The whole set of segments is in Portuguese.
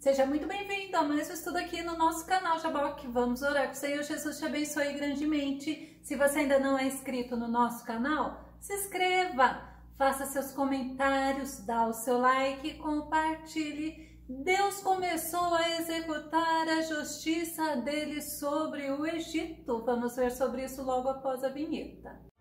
Seja muito bem-vindo a mais um estudo aqui no nosso canal Jaboque. Vamos orar que o Senhor Jesus te abençoe grandemente. Se você ainda não é inscrito no nosso canal, se inscreva, faça seus comentários, dá o seu like, compartilhe. Deus começou a executar a justiça dele sobre o Egito. Vamos ver sobre isso logo após a vinheta.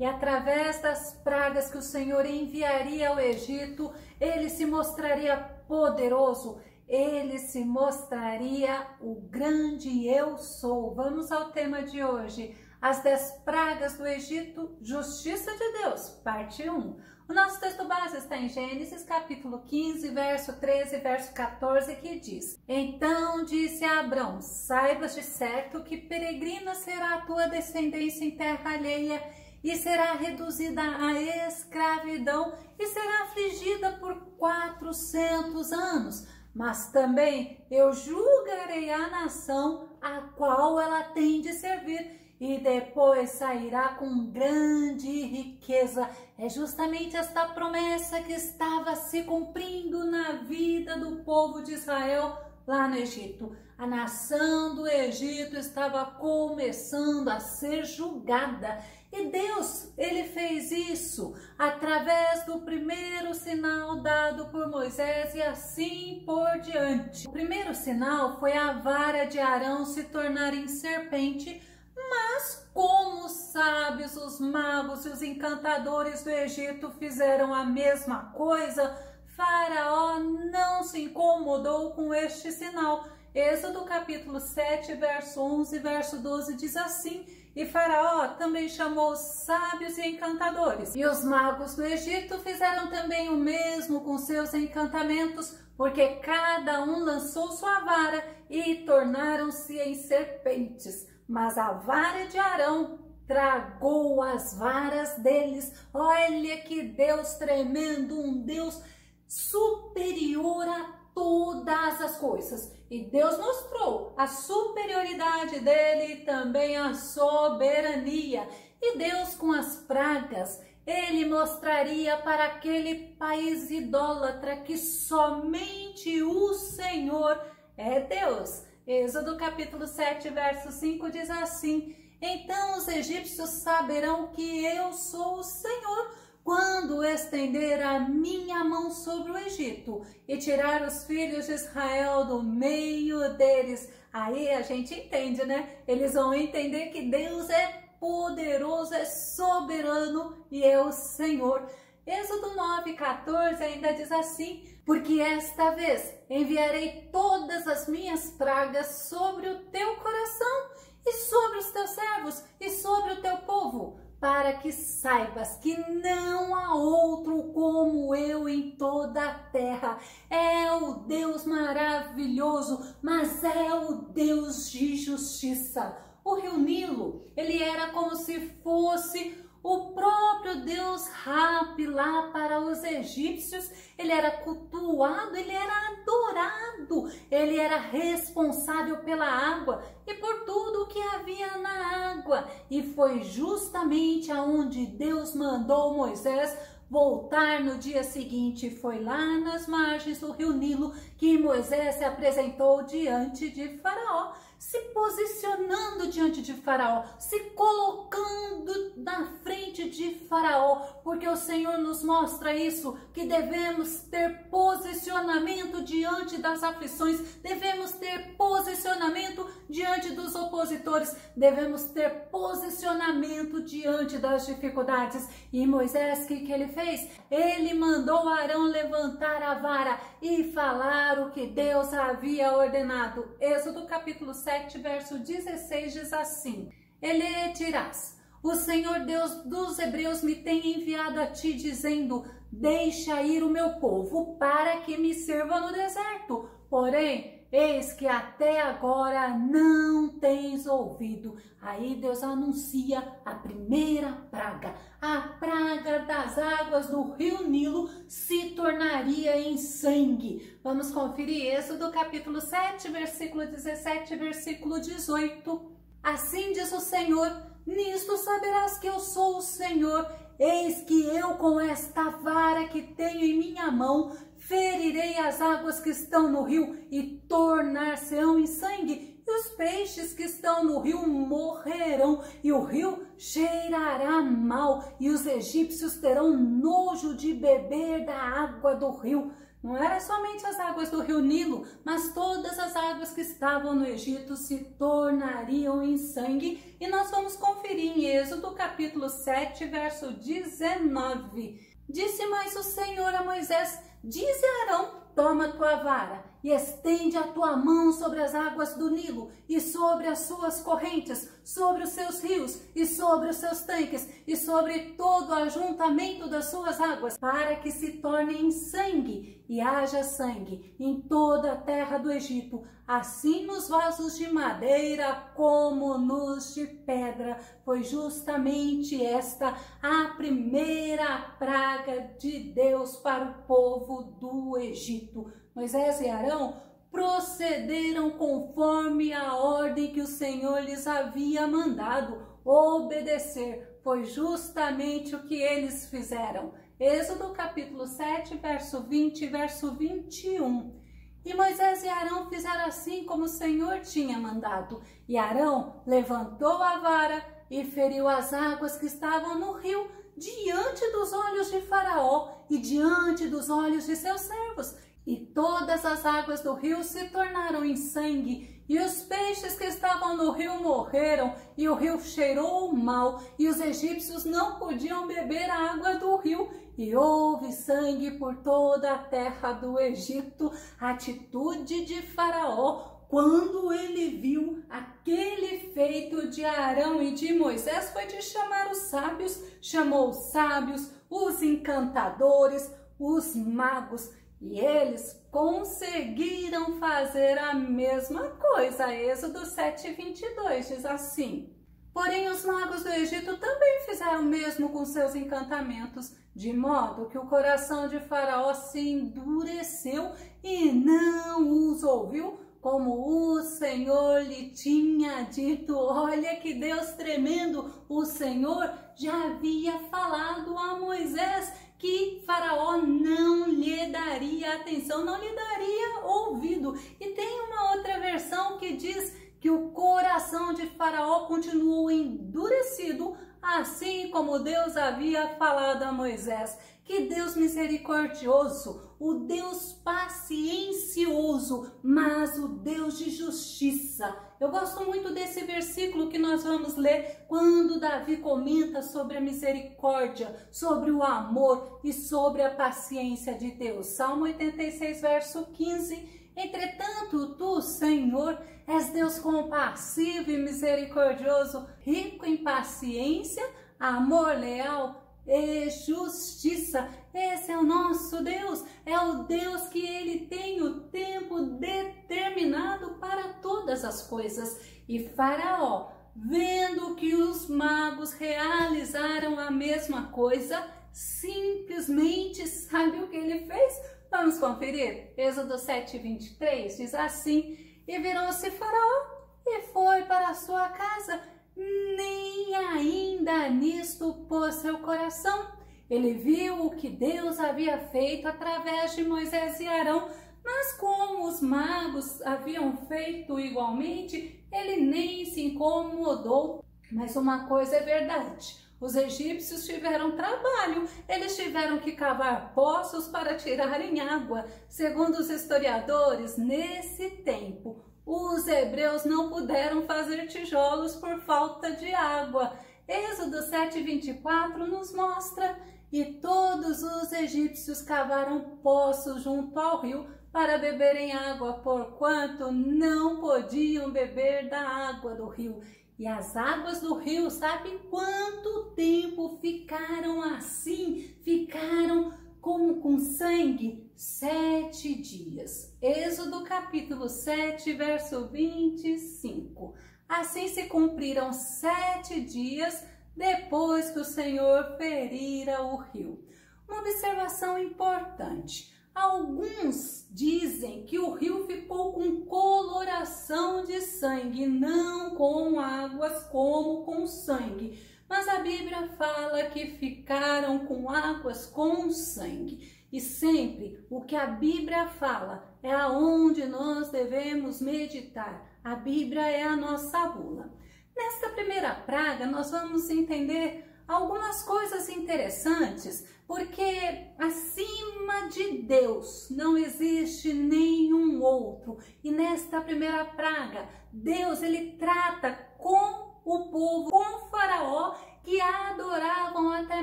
E através das pragas que o Senhor enviaria ao Egito, ele se mostraria poderoso, ele se mostraria o grande eu sou. Vamos ao tema de hoje, as 10 pragas do Egito, justiça de Deus, parte 1. O nosso texto base está em Gênesis capítulo 15, verso 13 e verso 14, que diz: Então disse a Abrão, saibas de certo que peregrina será a tua descendência em terra alheia, e será reduzida à escravidão e será afligida por 400 anos. Mas também eu julgarei a nação a qual ela tem de servir, e depois sairá com grande riqueza. É justamente esta promessa que estava se cumprindo na vida do povo de Israel lá no Egito. A nação do Egito estava começando a ser julgada. E Deus, ele fez isso através do primeiro sinal dado por Moisés e assim por diante. O primeiro sinal foi a vara de Arão se tornar em serpente, mas como os sábios, os magos e os encantadores do Egito fizeram a mesma coisa, Faraó não se incomodou com este sinal. Êxodo capítulo 7, verso 11 e verso 12 diz assim: E Faraó também chamou os sábios e encantadores, e os magos do Egito fizeram também o mesmo com seus encantamentos, porque cada um lançou sua vara e tornaram-se em serpentes. Mas a vara de Arão tragou as varas deles. Olha que Deus tremendo, um Deus superior a todas as coisas. E Deus mostrou a superioridade dele e também a soberania. E Deus, com as pragas, ele mostraria para aquele país idólatra que somente o Senhor é Deus. Êxodo capítulo 7, verso 5 diz assim: Então os egípcios saberão que eu sou o Senhor, quando estender a minha mão sobre o Egito e tirar os filhos de Israel do meio deles. Aí a gente entende, né? Eles vão entender que Deus é poderoso, é soberano e é o Senhor. Êxodo 9, 14 ainda diz assim: Porque esta vez enviarei todas as minhas pragas sobre o teu coração e sobre os teus servos e sobre o teu povo, para que saibas que não há outro como eu em toda a terra. É o Deus maravilhoso, mas é o Deus de justiça. O rio Nilo, ele era como se fosse o próprio Deus Rapi lá para os egípcios. Ele era cultuado, ele era adorado, ele era responsável pela água e por tudo o que havia na água. E foi justamente aonde Deus mandou Moisés voltar no dia seguinte. Foi lá nas margens do rio Nilo que Moisés se apresentou diante de Faraó, se posicionando diante de Faraó, se colocando na frente de Faraó, porque o Senhor nos mostra isso, que devemos ter posicionamento diante das aflições, devemos ter posicionamento diante dos opositores, devemos ter posicionamento diante das dificuldades. E Moisés, o que ele fez? Ele mandou Arão levantar a vara e falar o que Deus havia ordenado. Êxodo capítulo 7, verso 16 diz assim: Ele dirás: O Senhor Deus dos hebreus me tem enviado a ti, dizendo: Deixa ir o meu povo para que me sirva no deserto. Porém, eis que até agora não tens ouvido. Aí Deus anuncia a primeira praga. A praga das águas do rio Nilo se tornaria em sangue. Vamos conferir Êxodo capítulo 7, versículo 17 e versículo 18. Assim diz o Senhor, nisto saberás que eu sou o Senhor. Eis que eu com esta vara que tenho em minha mão, ferirei as águas que estão no rio e tornar-se-ão em sangue. E os peixes que estão no rio morrerão, e o rio cheirará mal, e os egípcios terão nojo de beber da água do rio. Não era somente as águas do rio Nilo, mas todas as águas que estavam no Egito se tornariam em sangue. E nós vamos conferir em Êxodo capítulo 7, verso 19. Disse mais o Senhor a Moisés, dize a Arão, toma tua vara e estende a tua mão sobre as águas do Nilo e sobre as suas correntes, sobre os seus rios e sobre os seus tanques e sobre todo o ajuntamento das suas águas, para que se tornem em sangue e haja sangue em toda a terra do Egito, assim nos vasos de madeira como nos de pedra. Foi justamente esta a primeira praga de Deus para o povo do Egito. Moisés e Arão procederam conforme a ordem que o Senhor lhes havia mandado obedecer. Foi justamente o que eles fizeram. Êxodo capítulo 7, verso 20 e verso 21. E Moisés e Arão fizeram assim como o Senhor tinha mandado. E Arão levantou a vara e feriu as águas que estavam no rio diante dos olhos de Faraó e diante dos olhos de seus servos. E todas as águas do rio se tornaram em sangue, e os peixes que estavam no rio morreram, e o rio cheirou mal, e os egípcios não podiam beber a água do rio, e houve sangue por toda a terra do Egito. A atitude de Faraó, quando ele viu aquele feito de Arão e de Moisés, foi de chamar os sábios, chamou os sábios, os encantadores, os magos, e eles conseguiram fazer a mesma coisa. Êxodo 7, 22 diz assim: porém os magos do Egito também fizeram o mesmo com seus encantamentos, de modo que o coração de Faraó se endureceu e não os ouviu, como o Senhor lhe tinha dito. Olha que Deus tremendo! O Senhor já havia falado a Moisés que Faraó não lhe daria atenção, não lhe daria ouvido. E tem uma outra versão que diz que o coração de Faraó continuou endurecido, assim como Deus havia falado a Moisés. Que Deus misericordioso, o Deus paciencioso, mas o Deus de justiça. Eu gosto muito desse versículo que nós vamos ler quando Davi comenta sobre a misericórdia, sobre o amor e sobre a paciência de Deus. Salmo 86, verso 15. Entretanto, tu, Senhor, és Deus compassivo e misericordioso, rico em paciência, amor leal e justiça. Esse é o nosso Deus, é o Deus que ele tem o tempo determinado para todas as coisas. E Faraó, vendo que os magos realizaram a mesma coisa, simplesmente sabe o que ele fez? Vamos conferir? Êxodo 7, 23 diz assim: e virou-se Faraó e foi para a sua casa, nem ainda nisto pôs seu coração. Ele viu o que Deus havia feito através de Moisés e Arão, mas como os magos haviam feito igualmente, ele nem se incomodou. Mas uma coisa é verdade: os egípcios tiveram trabalho, eles tiveram que cavar poços para tirarem água. Segundo os historiadores, nesse tempo, os hebreus não puderam fazer tijolos por falta de água. Êxodo 7, 24 nos mostra: e todos os egípcios cavaram poços junto ao rio para beberem água, porquanto não podiam beber da água do rio. E as águas do rio, sabe quanto tempo ficaram assim? Ficaram como com sangue? 7 dias. Êxodo capítulo 7, verso 25. Assim se cumpriram 7 dias depois que o Senhor ferira o rio. Uma observação importante: Alguns dizem que o rio ficou com coloração de sangue, não com águas como com sangue. Mas a Bíblia fala que ficaram com águas com sangue. E sempre o que a Bíblia fala é aonde nós devemos meditar. A Bíblia é a nossa bula. Nesta primeira praga, nós vamos entender algumas coisas interessantes, porque acima de Deus não existe nenhum outro. E nesta primeira praga, Deus ele trata com o povo, com o faraó, que adoravam até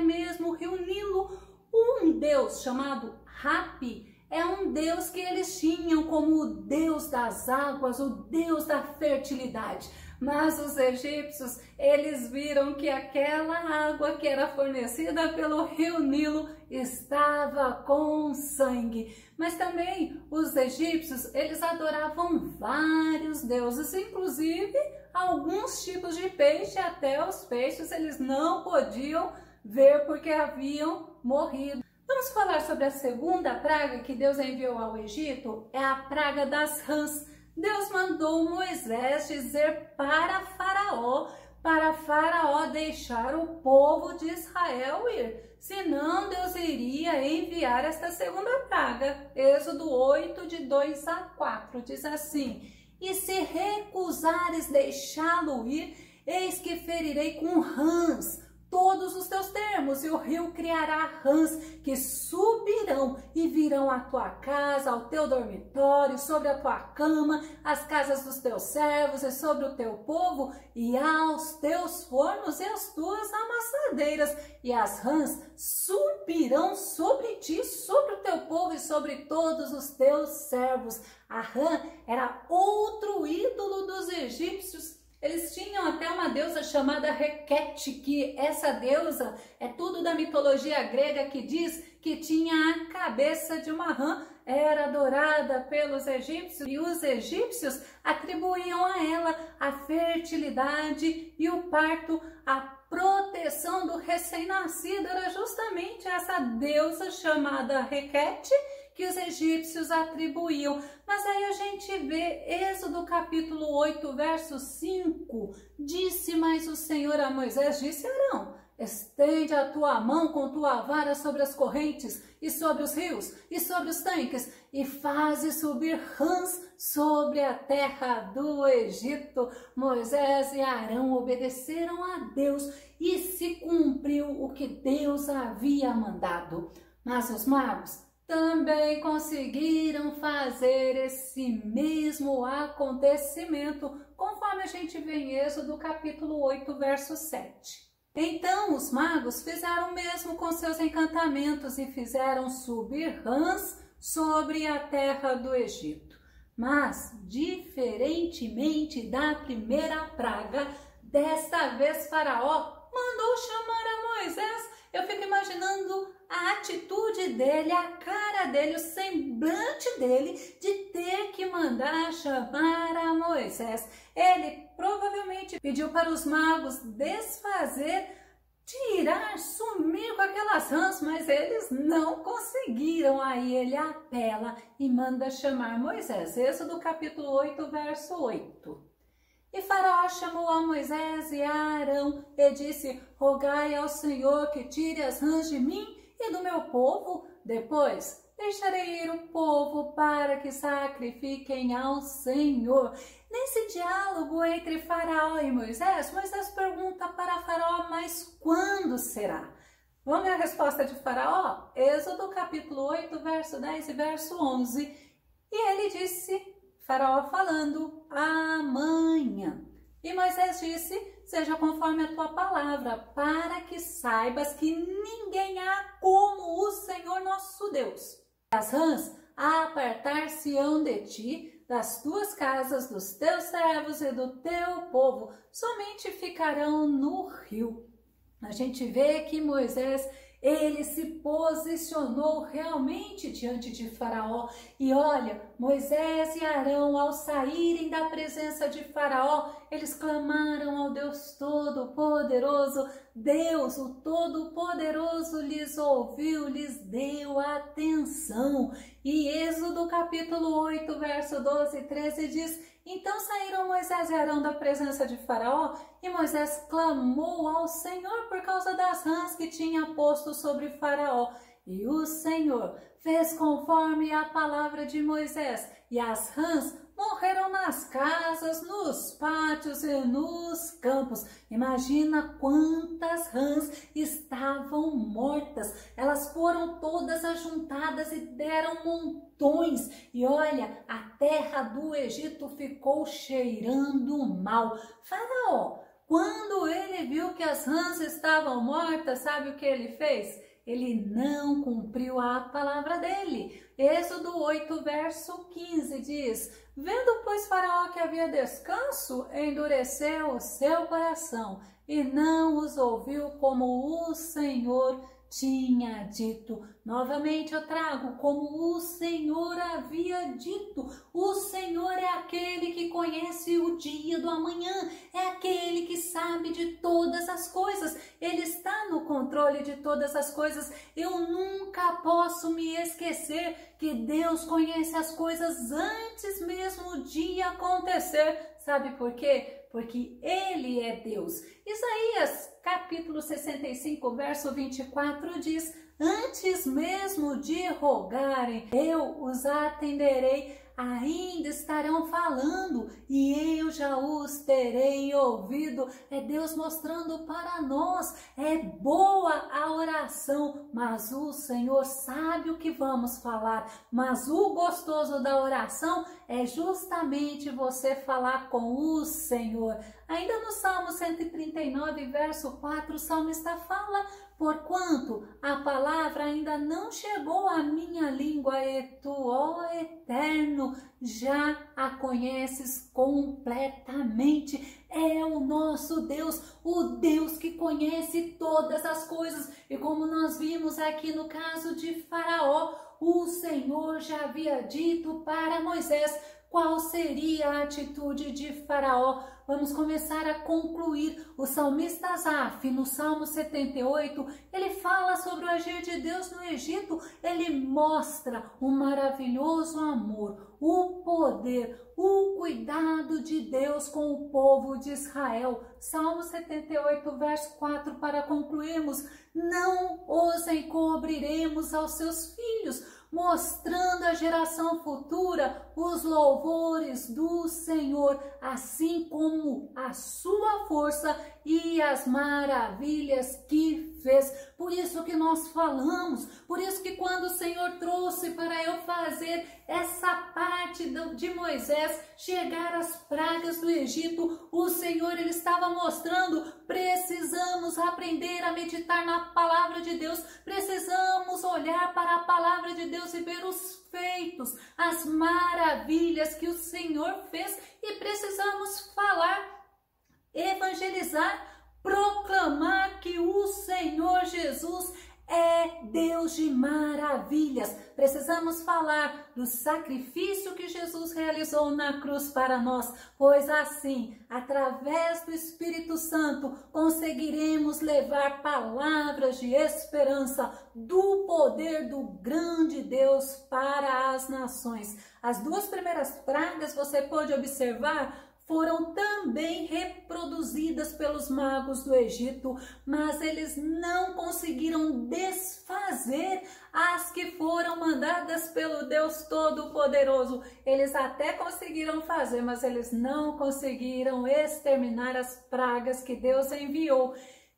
mesmo o rio Nilo. Um deus chamado Hapi é um deus que eles tinham como o deus das águas, o deus da fertilidade. Mas os egípcios, eles viram que aquela água que era fornecida pelo rio Nilo estava com sangue. Mas também os egípcios, eles adoravam vários deuses, inclusive alguns tipos de peixe, até os peixes eles não podiam ver porque haviam morrido. Vamos falar sobre a segunda praga que Deus enviou ao Egito, é a praga das rãs. Deus mandou Moisés dizer para Faraó deixar o povo de Israel ir, senão Deus iria enviar esta segunda praga. Êxodo 8, de 2 a 4, diz assim: e se recusares deixá-lo ir, eis que ferirei com rãs todos os teus termos, e o rio criará rãs que subirão e virão à tua casa, ao teu dormitório, sobre a tua cama, às casas dos teus servos e sobre o teu povo, e aos teus fornos e às tuas amassadeiras, e as rãs subirão sobre ti, sobre o teu povo e sobre todos os teus servos. A rã era outro ídolo dos egípcios. Eles tinham até uma deusa chamada Requete, que essa deusa é tudo da mitologia grega, que diz que tinha a cabeça de uma rã, era adorada pelos egípcios, e os egípcios atribuíam a ela a fertilidade e o parto, a proteção do recém-nascido. Era justamente essa deusa chamada Requete que os egípcios atribuíam. Mas aí a gente vê Êxodo capítulo 8, verso 5, disse mais o Senhor a Moisés, disse Arão, estende a tua mão com tua vara sobre as correntes e sobre os rios e sobre os tanques e faze subir rãs sobre a terra do Egito. Moisés e Arão obedeceram a Deus e se cumpriu o que Deus havia mandado. Mas os magos também conseguiram fazer esse mesmo acontecimento, conforme a gente vê em Êxodo capítulo 8, verso 7. Então os magos fizeram o mesmo com seus encantamentos e fizeram subir rãs sobre a terra do Egito. Mas, diferentemente da primeira praga, desta vez Faraó mandou chamar a Moisés. Eu fico imaginando a atitude dele, a cara dele, o semblante dele de ter que mandar chamar a Moisés. Ele provavelmente pediu para os magos desfazer, tirar, sumir com aquelas rãs, mas eles não conseguiram. Aí ele apela e manda chamar Moisés. Êxodo capítulo 8, verso 8. E Faraó chamou a Moisés e a Arão e disse, rogai ao Senhor que tire as rãs de mim e do meu povo. Depois deixarei ir o povo para que sacrifiquem ao Senhor. Nesse diálogo entre Faraó e Moisés, Moisés pergunta para Faraó, mas quando será? Vamos ver a resposta de Faraó? Êxodo capítulo 8, verso 10 e verso 11. E ele disse, Faraó falando, amanhã. E Moisés disse, seja conforme a tua palavra, para que saibas que ninguém há como o Senhor nosso Deus. As rãs apartar-se-ão de ti, das tuas casas, dos teus servos e do teu povo, somente ficarão no rio. A gente vê que Moisés, Ele se posicionou realmente diante de Faraó. E olha, Moisés e Arão, ao saírem da presença de Faraó, eles clamaram ao Deus Todo-Poderoso. Deus, o Todo-Poderoso, lhes ouviu, lhes deu atenção. E Êxodo capítulo 8, verso 12 e 13 diz: então saíram Moisés e Arão da presença de Faraó, e Moisés clamou ao Senhor por causa das rãs que tinha posto sobre Faraó. E o Senhor fez conforme a palavra de Moisés, e as rãs morreram nas casas, nos pátios e nos campos. Imagina quantas rãs estavam mortas. Elas foram todas ajuntadas e deram montões. E olha, a terra do Egito ficou cheirando mal. Faraó, quando ele viu que as rãs estavam mortas, sabe o que ele fez? Ele não cumpriu a palavra dele. Êxodo 8, verso 15 diz: vendo, pois, Faraó que havia descanso, endureceu o seu coração e não os ouviu como o Senhor tinha dito. Novamente eu trago como o Senhor havia dito. O Senhor é aquele que conhece o dia do amanhã, é aquele que sabe de todas as coisas. Ele está no controle de todas as coisas. Eu nunca posso me esquecer que Deus conhece as coisas antes mesmo de acontecer. Sabe por quê? Porque Ele é Deus. Isaías capítulo 65, verso 24 diz: antes mesmo de rogarem, eu os atenderei. Ainda estarão falando e eu já os terei ouvido. É Deus mostrando para nós. É boa a oração, mas o Senhor sabe o que vamos falar. Mas o gostoso da oração é justamente você falar com o Senhor. Ainda no Salmo 139, verso 4, o salmista fala: porquanto a palavra ainda não chegou à minha língua, e tu, ó Eterno, já a conheces completamente. É o nosso Deus, o Deus que conhece todas as coisas. E como nós vimos aqui no caso de Faraó, o Senhor já havia dito para Moisés qual seria a atitude de Faraó. Vamos começar a concluir. O salmista Asaf, no Salmo 78, ele fala sobre o agir de Deus no Egito. Ele mostra o maravilhoso amor, o poder, o cuidado de Deus com o povo de Israel. Salmo 78, verso 4, para concluirmos: não os encobriremos aos seus filhos, mostrando à geração futura os louvores do Senhor, assim como a sua força e as maravilhas que fez. Por isso que nós falamos, por isso que quando o Senhor trouxe para eu fazer essa parte de Moisés chegar às pragas do Egito, o Senhor ele estava mostrando: precisamos aprender a meditar na palavra de Deus, precisamos olhar para a palavra de Deus e ver os feitos, as maravilhas que o Senhor fez, e precisamos falar, evangelizar, proclamar que o Senhor Jesus é Deus de maravilhas. Precisamos falar do sacrifício que Jesus realizou na cruz para nós, pois assim, através do Espírito Santo, conseguiremos levar palavras de esperança do poder do grande Deus para as nações. As duas primeiras pragas, você pode observar, foram também reproduzidas pelos magos do Egito, mas eles não conseguiram desfazer as que foram mandadas pelo Deus Todo-Poderoso. Eles até conseguiram fazer, mas eles não conseguiram exterminar as pragas que Deus enviou.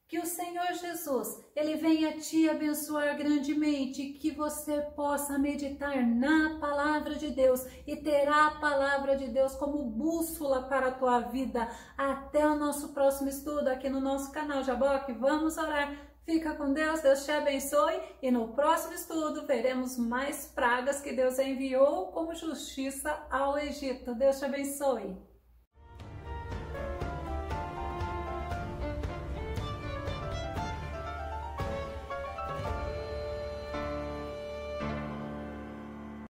Que o Senhor Jesus, ele venha te abençoar grandemente, que você possa meditar na palavra de Deus e terá a palavra de Deus como bússola para a tua vida. Até o nosso próximo estudo aqui no nosso canal Jaboque. Vamos orar. Fica com Deus, Deus te abençoe, e no próximo estudo veremos mais pragas que Deus enviou como justiça ao Egito. Deus te abençoe.